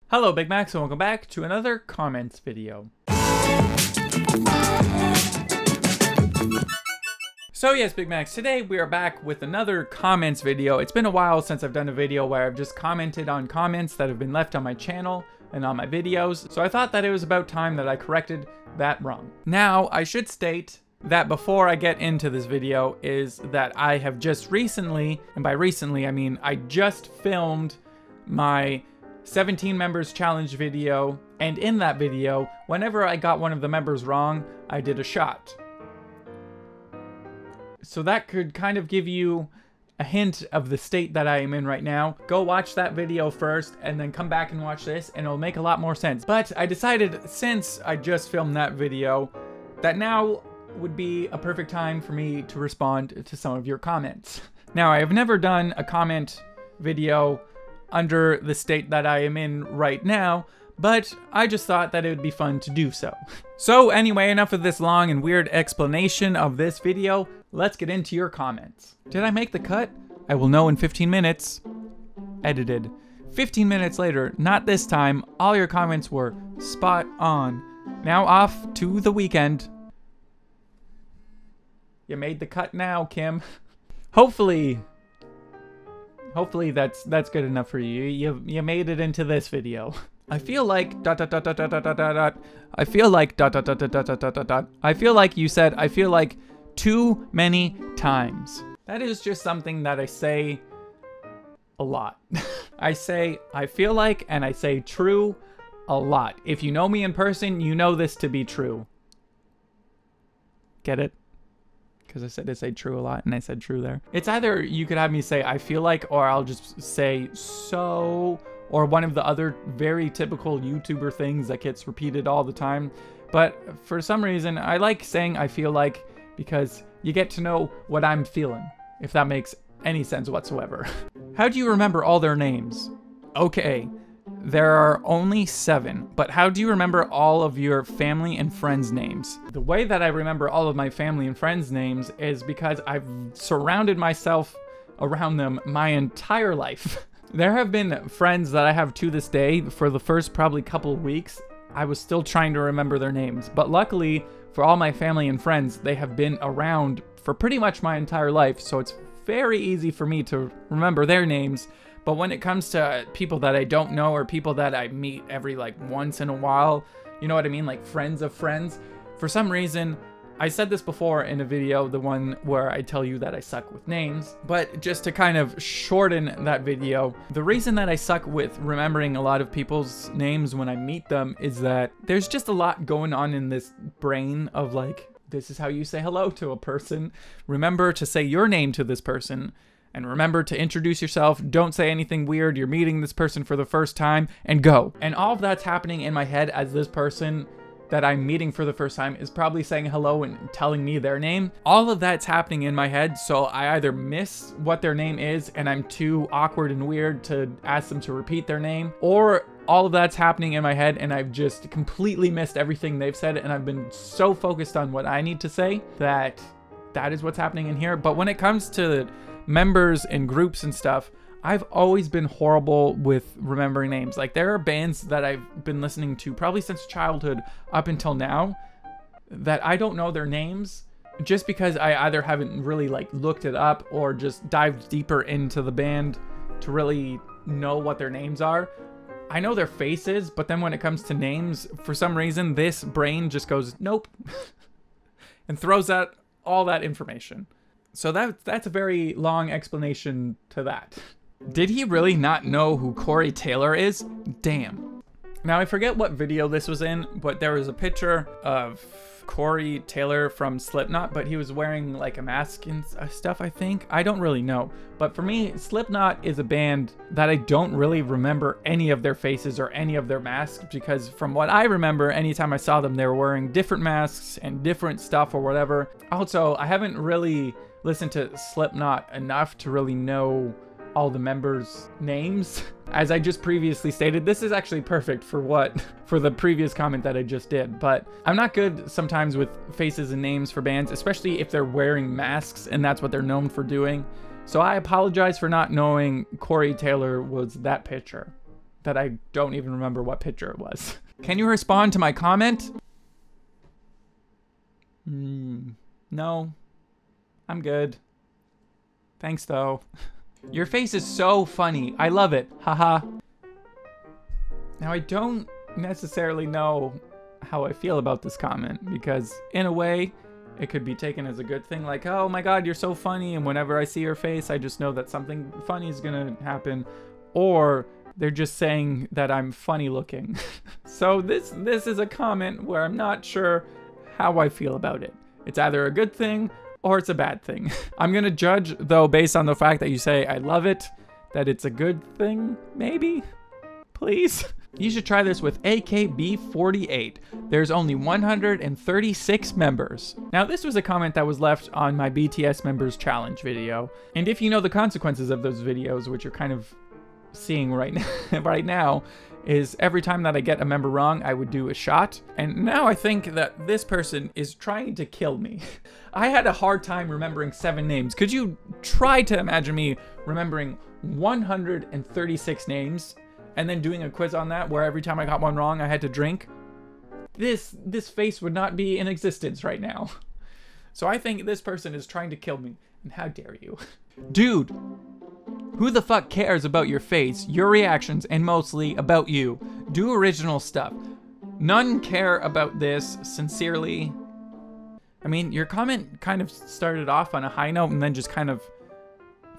Hello Big Macs and welcome back to another comments video. So yes, Big Macs, today we are back with another comments video. It's been a while since I've done a video where I've just commented on comments that have been left on my channel and on my videos, so I thought that it was about time that I corrected that wrong. Now, I should state that before I get into this video is that I have just recently, and by recently I mean I just filmed my 17 members challenge video, and in that video, whenever I got one of the members wrong, I did a shot. So that could kind of give you a hint of the state that I am in right now. Go watch that video first and then come back and watch this and it'll make a lot more sense. But I decided, since I just filmed that video, that now would be a perfect time for me to respond to some of your comments. Now, I have never done a comment video under the state that I am in right now, but I just thought that it would be fun to do so. So anyway, enough of this long and weird explanation of this video. Let's get into your comments. Did I make the cut? I will know in 15 minutes. Edited. 15 minutes later, not this time, all your comments were spot on. Now off to the weekend. You made the cut now, Kim. Hopefully that's good enough for you. You made it into this video. I feel like ... I feel like ... I feel like you said I feel like too many times. That is just something that I say a lot. I say I feel like and I say true a lot. If you know me in person, you know this to be true. Get it? Because I said to say true a lot and I said true there. It's either you could have me say I feel like, or I'll just say so, or one of the other very typical YouTuber things that gets repeated all the time. But for some reason, I like saying I feel like because you get to know what I'm feeling, if that makes any sense whatsoever. How do you remember all their names? Okay. There are only 7, but how do you remember all of your family and friends' names? The way that I remember all of my family and friends' names is because I've surrounded myself around them my entire life. There have been friends that I have to this day. For the first probably couple of weeks, I was still trying to remember their names. But luckily, for all my family and friends, they have been around for pretty much my entire life, so it's very easy for me to remember their names. But when it comes to people that I don't know or people that I meet every like once in a while, you know what I mean? Like friends of friends. For some reason, I said this before in a video, the one where I tell you that I suck with names, but just to kind of shorten that video, the reason that I suck with remembering a lot of people's names when I meet them is that there's just a lot going on in this brain of like, this is how you say hello to a person. Remember to say your name to this person. And remember to introduce yourself, don't say anything weird, you're meeting this person for the first time, and go. And all of that's happening in my head as this person that I'm meeting for the first time is probably saying hello and telling me their name. All of that's happening in my head, so I either miss what their name is and I'm too awkward and weird to ask them to repeat their name, or all of that's happening in my head and I've just completely missed everything they've said and I've been so focused on what I need to say that is what's happening in here. But when it comes to members and groups and stuff, I've always been horrible with remembering names. Like there are bands that I've been listening to probably since childhood up until now that I don't know their names just because I either haven't really like looked it up or just dived deeper into the band to really know what their names are. I know their faces, but then when it comes to names, for some reason this brain just goes nope and throws out all that information. So that's a very long explanation to that. Did he really not know who Corey Taylor is? Damn. Now I forget what video this was in, but there was a picture of Corey Taylor from Slipknot, but he was wearing like a mask and stuff, I think. I don't really know. But for me, Slipknot is a band that I don't really remember any of their faces or any of their masks, because from what I remember, anytime I saw them, they were wearing different masks and different stuff or whatever. Also, I haven't really listened to Slipknot enough to really know all the members' names. As I just previously stated, this is actually perfect for the previous comment that I just did, but I'm not good sometimes with faces and names for bands, especially if they're wearing masks and that's what they're known for doing. So I apologize for not knowing Corey Taylor was that picture. that I don't even remember what picture it was. Can you respond to my comment? No. I'm good. Thanks though. Your face is so funny. I love it. Haha. Now I don't necessarily know how I feel about this comment, because in a way it could be taken as a good thing, like, oh my god, you're so funny, and whenever I see your face I just know that something funny is gonna happen. Or they're just saying that I'm funny looking. So this is a comment where I'm not sure how I feel about it. It's either a good thing or it's a bad thing. I'm gonna judge though based on the fact that you say I love it, that it's a good thing, maybe? Please? You should try this with AKB48. There's only 136 members. Now this was a comment that was left on my BTS members challenge video. And if you know the consequences of those videos, which you're kind of seeing right now, is every time that I get a member wrong, I would do a shot. And now I think that this person is trying to kill me. I had a hard time remembering 7 names. Could you try to imagine me remembering 136 names and then doing a quiz on that where every time I got one wrong, I had to drink? This face would not be in existence right now. So I think this person is trying to kill me. And how dare you? Dude, who the fuck cares about your face, your reactions, and mostly about you? Do original stuff. None care about this. Sincerely. I mean, your comment kind of started off on a high note and then just kind of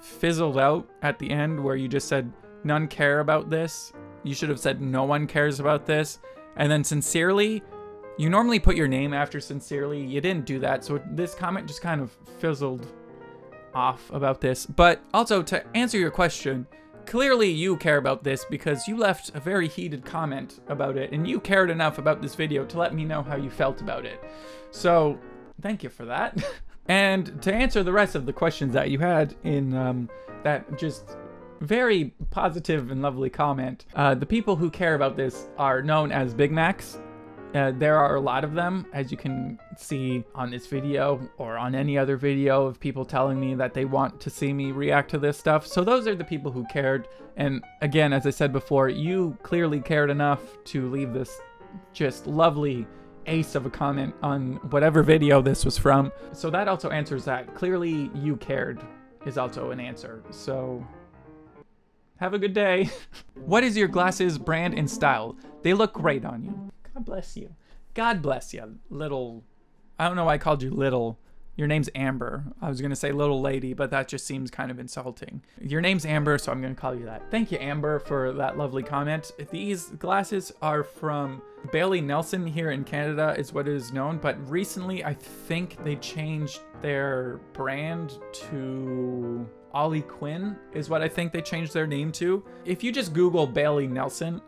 fizzled out at the end where you just said, none care about this. You should have said, no one cares about this. And then sincerely, you normally put your name after sincerely. You didn't do that, so this comment just kind of fizzled off about this. But also, to answer your question, clearly you care about this because you left a very heated comment about it, and you cared enough about this video to let me know how you felt about it. So thank you for that. And to answer the rest of the questions that you had in that just very positive and lovely comment, the people who care about this are known as Big Macs. There are a lot of them, as you can see on this video or on any other video of people telling me that they want to see me react to this stuff. So those are the people who cared. And again, as I said before, you clearly cared enough to leave this just lovely ace of a comment on whatever video this was from. So that also answers that. Clearly you cared is also an answer. So have a good day. What is your glasses brand and style? They look great on you. God bless you. God bless you, little... I don't know why I called you little. Your name's Amber. I was going to say little lady, but that just seems kind of insulting. Your name's Amber, so I'm going to call you that. Thank you, Amber, for that lovely comment. These glasses are from Bailey Nelson here in Canada is what is known, but recently I think they changed their brand to... Ollie Quinn is what I think they changed their name to. If you just Google Bailey Nelson,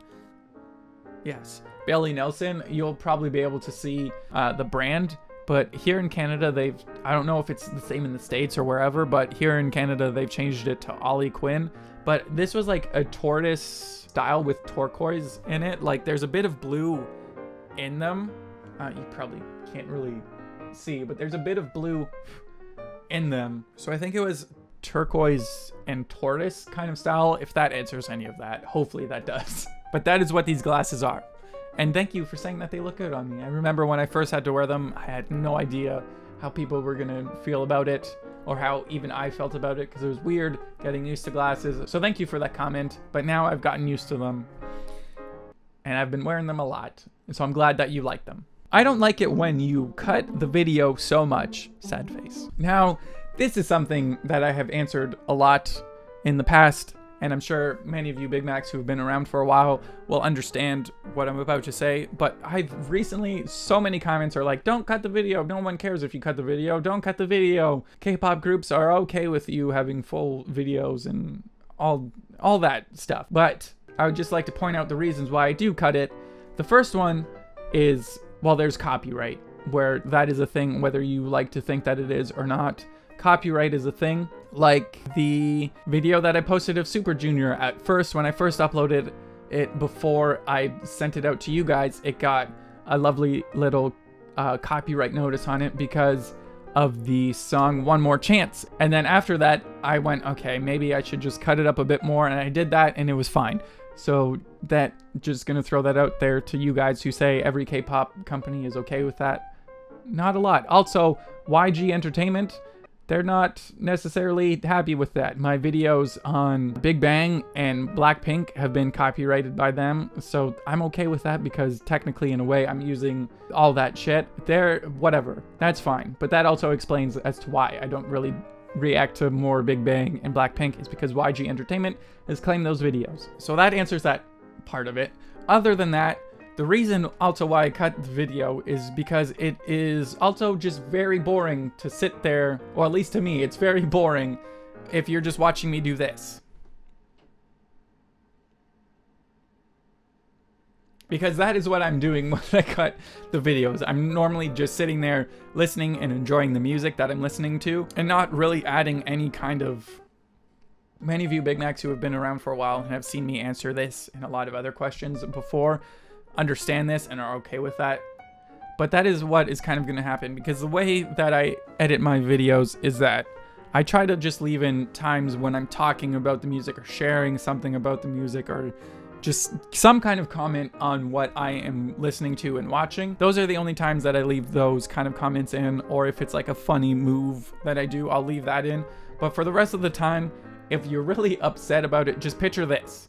yes, Bailey Nelson, you'll probably be able to see the brand. But here in Canada, I don't know if it's the same in the States or wherever, but here in Canada, they've changed it to Ollie Quinn. But this was like a tortoise style with turquoise in it. Like there's a bit of blue in them. You probably can't really see, but there's a bit of blue in them. So I think it was turquoise and tortoise kind of style, if that answers any of that. Hopefully that does. But that is what these glasses are. And thank you for saying that they look good on me. I remember when I first had to wear them, I had no idea how people were gonna feel about it, or how even I felt about it, because it was weird getting used to glasses. So thank you for that comment, but now I've gotten used to them and I've been wearing them a lot. And so I'm glad that you like them. I don't like it when you cut the video so much, sad face. Now, this is something that I have answered a lot in the past, and I'm sure many of you Big Macs who've been around for a while will understand what I'm about to say, but I've recently, so many comments are like, don't cut the video, no one cares if you cut the video, don't cut the video. K-pop groups are okay with you having full videos and all that stuff. But I would just like to point out the reasons why I do cut it. The first one is, well, there's copyright, where that is a thing whether you like to think that it is or not. Copyright is a thing. Like the video that I posted of Super Junior, at first, when I first uploaded it before I sent it out to you guys, it got a lovely little copyright notice on it because of the song One More Chance. And then after that, I went, okay, maybe I should just cut it up a bit more, and I did that and it was fine. So that, just gonna throw that out there to you guys who say every K-pop company is okay with that. Not a lot. Also, YG Entertainment, they're not necessarily happy with that. My videos on Big Bang and Blackpink have been copyrighted by them, so I'm okay with that because technically, in a way, I'm using all that shit. Whatever, that's fine. But that also explains as to why I don't really react to more Big Bang and Blackpink, is because YG Entertainment has claimed those videos. So that answers that part of it. Other than that, the reason also why I cut the video is because it is also just very boring to sit there, or at least to me, it's very boring if you're just watching me do this. Because that is what I'm doing when I cut the videos. I'm normally just sitting there listening and enjoying the music that I'm listening to, and not really adding any kind of... Many of you Big Macs who have been around for a while and have seen me answer this and a lot of other questions before understand this and are okay with that. But that is what is kind of going to happen, because the way that I edit my videos is that I try to just leave in times when I'm talking about the music or sharing something about the music or just some kind of comment on what I am listening to and watching. Those are the only times that I leave those kind of comments in, or if it's like a funny move that I do, I'll leave that in. But for the rest of the time, if you're really upset about it, just picture this.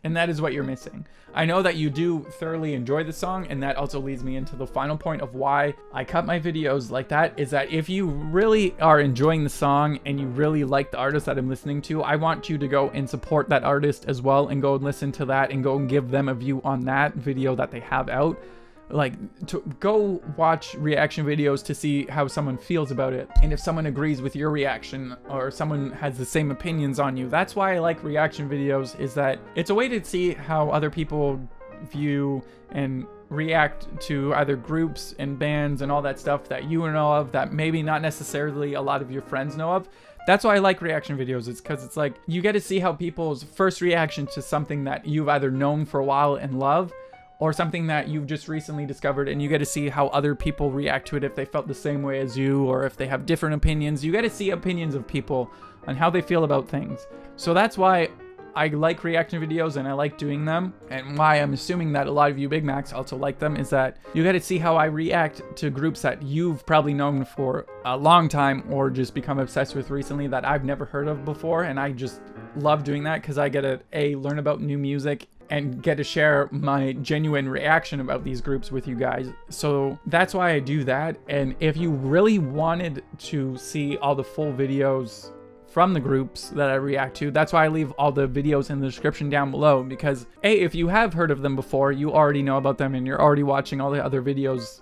And that is what you're missing. I know that you do thoroughly enjoy the song, and that also leads me into the final point of why I cut my videos like that, is that if you really are enjoying the song and you really like the artist that I'm listening to, I want you to go and support that artist as well, and go and listen to that and go and give them a view on that video that they have out. Like, to go watch reaction videos to see how someone feels about it, and if someone agrees with your reaction or someone has the same opinions on you. That's why I like reaction videos, is that it's a way to see how other people view and react to either groups and bands and all that stuff that you know of that maybe not necessarily a lot of your friends know of. That's why I like reaction videos. It's because it's like you get to see how people's first reaction to something that you've either known for a while and love, or something that you've just recently discovered, and you get to see how other people react to it, if they felt the same way as you, or if they have different opinions. You get to see opinions of people on how they feel about things. So that's why I like reaction videos and I like doing them, and why I'm assuming that a lot of you Big Macs also like them, is that you get to see how I react to groups that you've probably known for a long time or just become obsessed with recently that I've never heard of before. And I just love doing that because I get to learn about new music and get to share my genuine reaction about these groups with you guys. So that's why I do that. And if you really wanted to see all the full videos from the groups that I react to, that's why I leave all the videos in the description down below, because A, if you have heard of them before, you already know about them and you're already watching all the other videos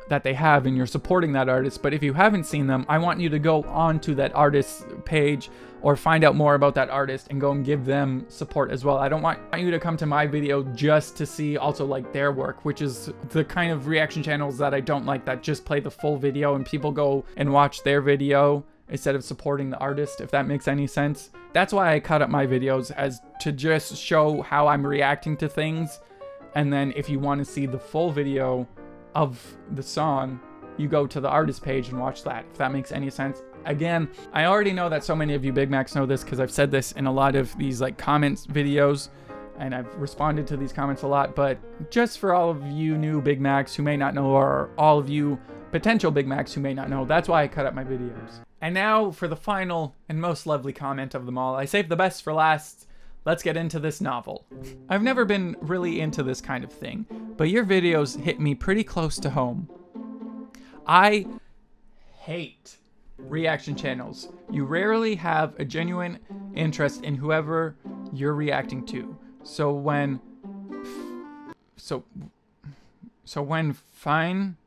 that they have and you're supporting that artist. But if you haven't seen them, I want you to go on to that artist's page or find out more about that artist and go and give them support as well. I don't want you to come to my video just to see also like their work, which is the kind of reaction channels that I don't like, that just play the full video and people go and watch their video instead of supporting the artist, if that makes any sense. That's why I cut up my videos, as to just show how I'm reacting to things. And then if you want to see the full video of the song, you go to the artist page and watch that, if that makes any sense. Again, I already know that so many of you Big Macs know this because I've said this in a lot of these like comments videos, and I've responded to these comments a lot, but just for all of you new Big Macs who may not know, or all of you potential Big Macs who may not know, that's why I cut up my videos. And now for the final and most lovely comment of them all. I saved the best for last. Let's get into this novel. I've never been really into this kind of thing, but your videos hit me pretty close to home. I hate reaction channels. You rarely have a genuine interest in whoever you're reacting to. So when fine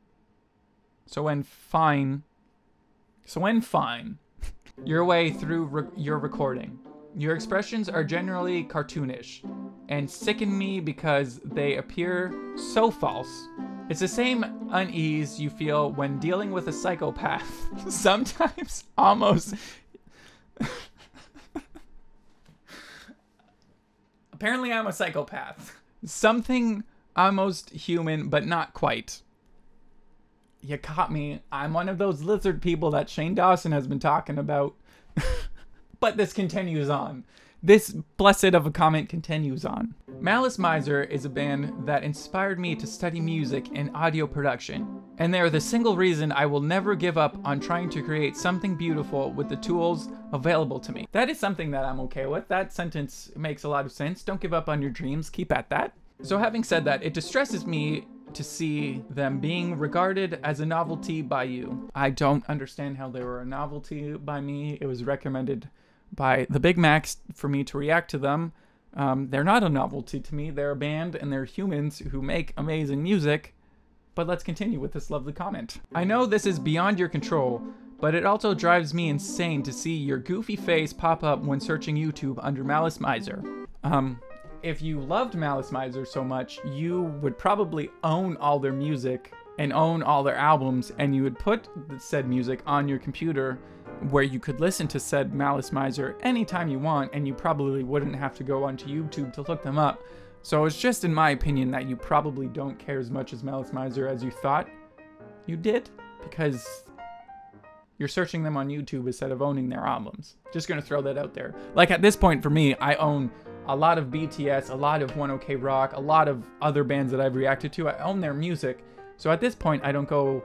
your way through your recording. Your expressions are generally cartoonish and sicken me because they appear so false. It's the same unease you feel when dealing with a psychopath. Sometimes almost... Apparently I'm a psychopath. Something almost human, but not quite. You caught me. I'm one of those lizard people that Shane Dawson has been talking about. But this continues on. This blessed of a comment continues on. Malice Miser is a band that inspired me to study music and audio production, and they are the single reason I will never give up on trying to create something beautiful with the tools available to me. That is something that I'm okay with. That sentence makes a lot of sense. Don't give up on your dreams. Keep at that. So having said that, it distresses me to see them being regarded as a novelty by you. I don't understand how they were a novelty by me. It was recommended by the Big Macs for me to react to them. They're not a novelty to me. They're a band and they're humans who make amazing music. But let's continue with this lovely comment. I know this is beyond your control, but it also drives me insane to see your goofy face pop up when searching YouTube under Malice Miser. If you loved Malice Miser so much, you would probably own all their music and own all their albums, and you would put said music on your computer where you could listen to said Malice Miser anytime you want, and you probably wouldn't have to go onto YouTube to look them up. So it's just in my opinion that you probably don't care as much as Malice Miser as you thought you did, because you're searching them on YouTube instead of owning their albums. Just gonna throw that out there. Like at this point for me, I own a lot of BTS, a lot of 1OK Rock, a lot of other bands that I've reacted to. I own their music. So at this point, I don't go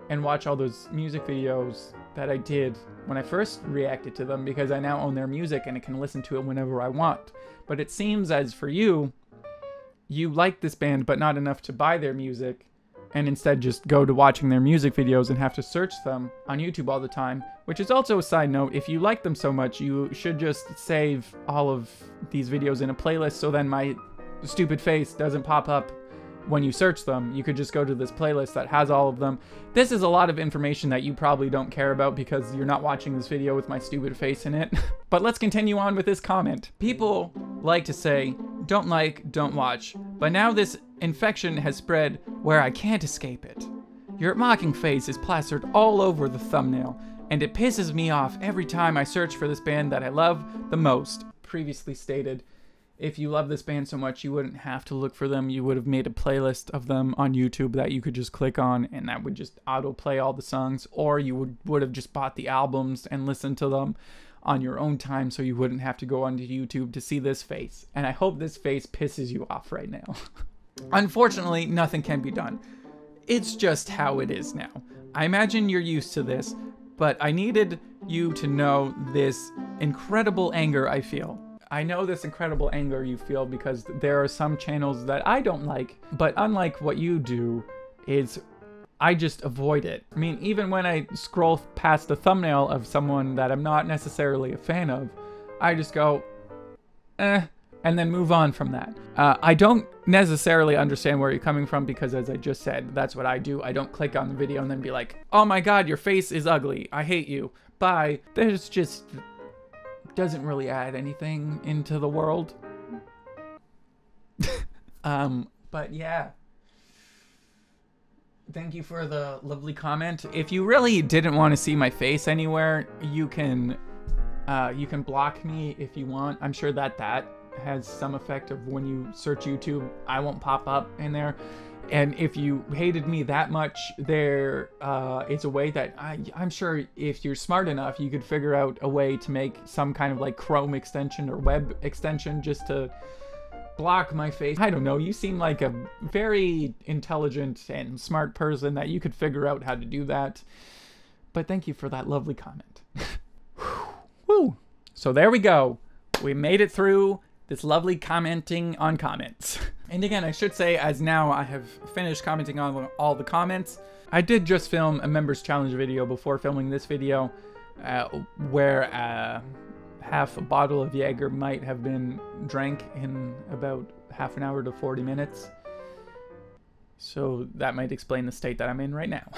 and watch all those music videos that I did when I first reacted to them, because I now own their music and I can listen to it whenever I want. But it seems as for you, you like this band but not enough to buy their music, and instead just go to watching their music videos and have to search them on YouTube all the time. Which is also a side note, if you like them so much, you should just save all of these videos in a playlist so then my stupid face doesn't pop up when you search them. You could just go to this playlist that has all of them. This is a lot of information that you probably don't care about because you're not watching this video with my stupid face in it. But let's continue on with this comment. People like to say, don't like, don't watch. But now this infection has spread where I can't escape it. Your mocking face is plastered all over the thumbnail, and it pisses me off every time I search for this band that I love the most. Previously stated, if you love this band so much, you wouldn't have to look for them. You would have made a playlist of them on YouTube that you could just click on, and that would just autoplay all the songs, or you would have just bought the albums and listened to them on your own time so you wouldn't have to go onto YouTube to see this face. And I hope this face pisses you off right now. Unfortunately, nothing can be done. It's just how it is now. I imagine you're used to this, but I needed you to know this incredible anger I feel. I know this incredible anger you feel because there are some channels that I don't like, but unlike what you do, I just avoid it. I mean, even when I scroll past the thumbnail of someone that I'm not necessarily a fan of, I just go, and then move on from that. I don't necessarily understand where you're coming from because, as I just said, that's what I do. I don't click on the video and then be like, oh my god, your face is ugly. I hate you. Bye. There's just doesn't really add anything into the world. But yeah. Thank you for the lovely comment. If you really didn't want to see my face anywhere, you can block me if you want. I'm sure that has some effect of when you search YouTube, I won't pop up in there. And if you hated me that much, there is a way that I'm sure if you're smart enough, you could figure out a way to make some kind of like Chrome extension or web extension just to block my face. I don't know, you seem like a very intelligent and smart person that you could figure out how to do that. But thank you for that lovely comment. Woo! So there we go. We made it through this lovely commenting on comments. And again, I should say, as now I have finished commenting on all the comments, I did just film a members challenge video before filming this video, where half a bottle of Jaeger might have been drank in about half an hour to 40 minutes. So that might explain the state that I'm in right now.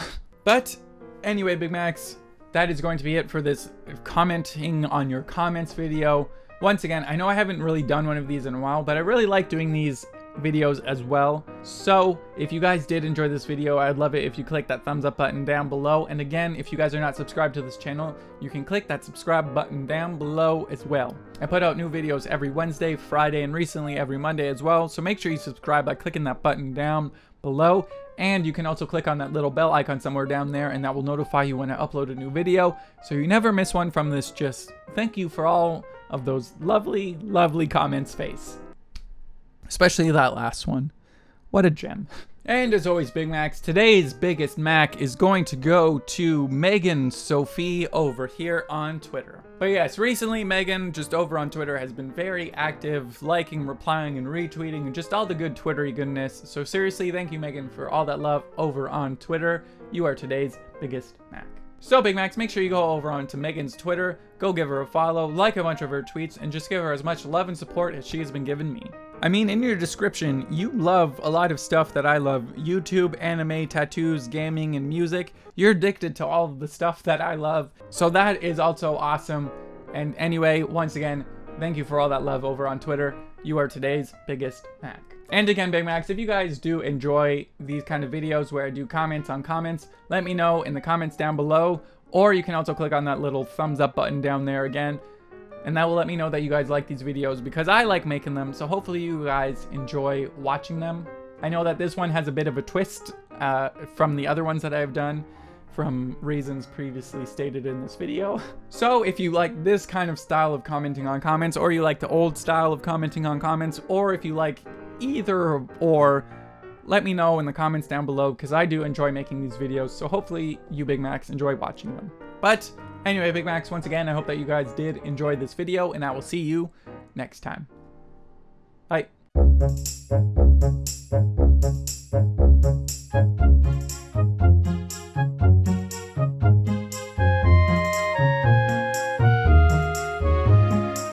But anyway, Big Macs, that is going to be it for this commenting on your comments video. Once again, I know I haven't really done one of these in a while, but I really like doing these videos as well. So if you guys did enjoy this video, I'd love it if you click that thumbs up button down below. And again, if you guys are not subscribed to this channel, you can click that subscribe button down below as well. I put out new videos every Wednesday, Friday, and recently every Monday as well. So make sure you subscribe by clicking that button down below. And you can also click on that little bell icon somewhere down there, and that will notify you when I upload a new video, so you never miss one from this just thank you for all of those lovely, lovely comments face. Especially that last one. What a gem. And as always, Big Macs, today's biggest Mac is going to go to Megan Sophie over here on Twitter. But yes, recently Megan, just over on Twitter, has been very active, liking, replying, and retweeting, and just all the good Twittery goodness. So seriously, thank you, Megan, for all that love over on Twitter. You are today's biggest Mac. So Big Macs, make sure you go over onto Megan's Twitter, go give her a follow, like a bunch of her tweets, and just give her as much love and support as she has been giving me. I mean, in your description, you love a lot of stuff that I love. YouTube, anime, tattoos, gaming, and music. You're addicted to all of the stuff that I love. So that is also awesome. And anyway, once again, thank you for all that love over on Twitter. You are today's biggest Mac. And again, Big Macs, if you guys do enjoy these kind of videos where I do comments on comments, let me know in the comments down below. Or you can also click on that little thumbs up button down there again. And that will let me know that you guys like these videos because I like making them. So hopefully you guys enjoy watching them. I know that this one has a bit of a twist from the other ones that I've done from reasons previously stated in this video. So if you like this kind of style of commenting on comments, or you like the old style of commenting on comments, or if you like either or, let me know in the comments down below because I do enjoy making these videos. So hopefully you Big Macs enjoy watching them. But anyway, Big Macs, once again, I hope that you guys did enjoy this video, and I will see you next time. Bye.